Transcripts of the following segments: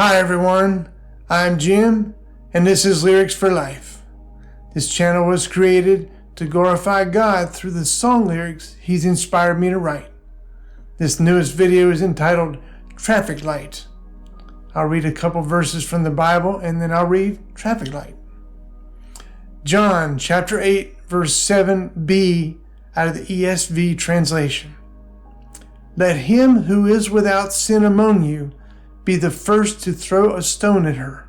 Hi everyone, I'm Jim, and this is Lyrics for Life. This channel was created to glorify God through the song lyrics He's inspired me to write. This newest video is entitled Traffic Light. I'll read a couple verses from the Bible and then I'll read Traffic Light. John chapter 8 verse 7b out of the ESV translation. Let him who is without sin among you be the first to throw a stone at her.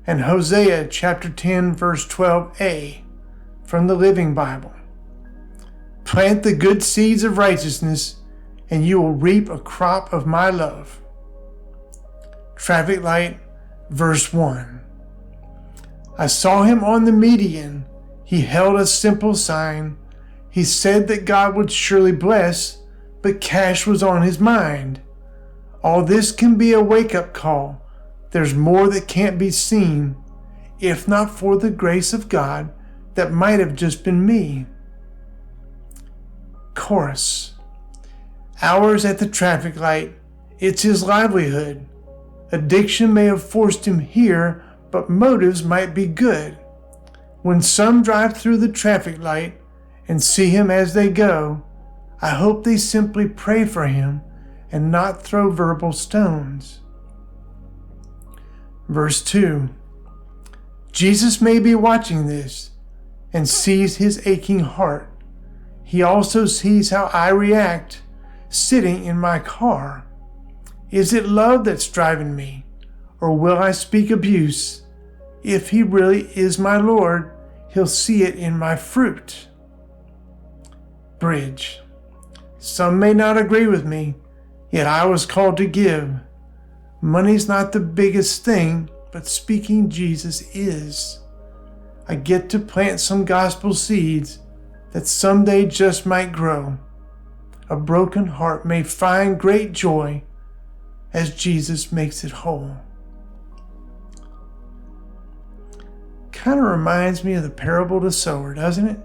And Hosea chapter 10 verse 12a from the Living Bible. Plant the good seeds of righteousness and you will reap a crop of my love. Traffic light verse 1. I saw him on the median. He held a simple sign. He said that God would surely bless, but cash was on his mind. All this can be a wake-up call. There's more that can't be seen. If not for the grace of God, that might have just been me. Chorus. Hours at the traffic light. It's his livelihood. Addiction may have forced him here, but motives might be good. When some drive through the traffic light and see him as they go, I hope they simply pray for him and not throw verbal stones. Verse 2. Jesus may be watching this and sees his aching heart. He also sees how I react sitting in my car. Is it love that's driving me, or will I speak abuse? If he really is my Lord, he'll see it in my fruit. Bridge. Some may not agree with me, yet I was called to give. Money's not the biggest thing, but speaking Jesus is. I get to plant some gospel seeds that someday just might grow. A broken heart may find great joy as Jesus makes it whole. Kind of reminds me of the parable of the sower, doesn't it?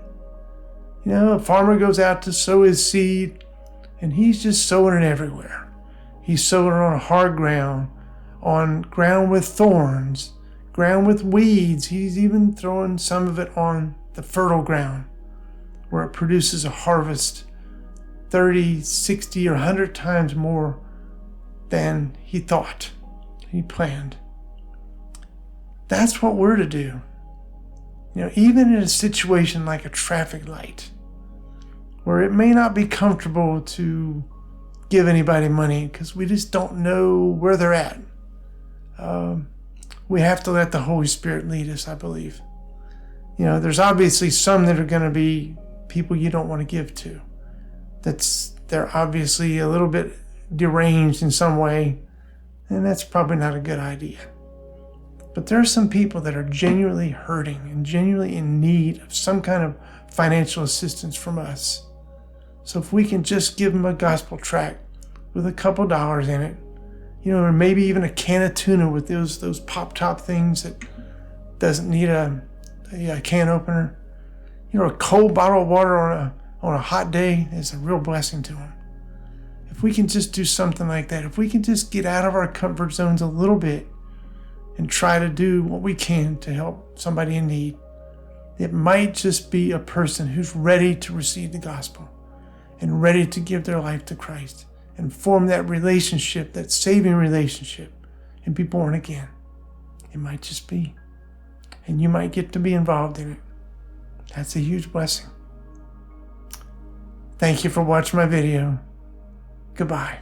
You know, a farmer goes out to sow his seed, and he's just sowing it everywhere. He's sowing it on hard ground, on ground with thorns, ground with weeds. He's even throwing some of it on the fertile ground, where it produces a harvest 30, 60, or 100 times more than he thought, he planned. That's what we're to do. You know, even in a situation like a traffic light, where it may not be comfortable to give anybody money because we just don't know where they're at. We have to let the Holy Spirit lead us, I believe. You know, there's obviously some that are going to be people you don't want to give to. They're obviously a little bit deranged in some way, and that's probably not a good idea. But there are some people that are genuinely hurting and genuinely in need of some kind of financial assistance from us. So if we can just give them a gospel tract with a couple dollars in it, you know, or maybe even a can of tuna with those pop-top things that doesn't need a can opener. You know, a cold bottle of water on a hot day is a real blessing to them. If we can just do something like that, if we can just get out of our comfort zones a little bit and try to do what we can to help somebody in need, it might just be a person who's ready to receive the gospel and ready to give their life to Christ and form that relationship, that saving relationship, and be born again. It might just be. And you might get to be involved in it. That's a huge blessing. Thank you for watching my video. Goodbye.